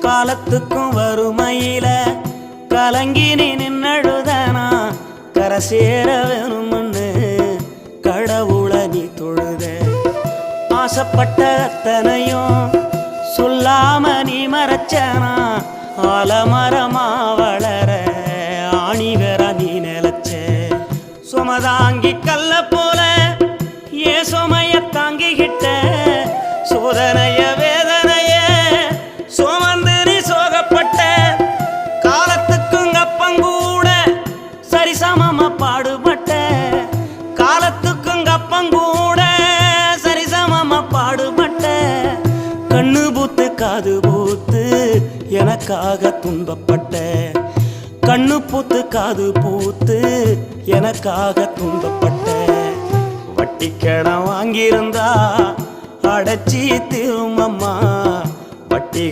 காலத்துக்கும் வறுமையில கலங்கி நீ நின்னழுதனா கரை சேர வேணும்னு கடவுளை நீ தொழுத. ஆசைப்பட்ட அத்தனையும் சொல்லாம நீ மறைச்சனா ஆலமரமா வளர ஆணிவர நீ நிலச்ச. சுமதாங்கி கல்ல போல ஏ சுமைய தாங்கிக்கிட்ட சோதனைய வேதனைய சுமந்து நீ சோகப்பட்ட. காலத்துக்கும் அப்பங்கூட சரிசமமா பாடுபட்ட. காலத்துக்கும் அப்பங்கூட சரிசமமா பாடுபட்ட. கண்ணு பூத்து காது பூத்து எனக்காக துன்பப்பட்ட. கண்ணு பூத்து காது பூத்து எனக்காக துன்பப்பட்ட. வட்டி கடன் வாங்கியிருந்தா அடைச்சி திரும்பம்மா வட்டி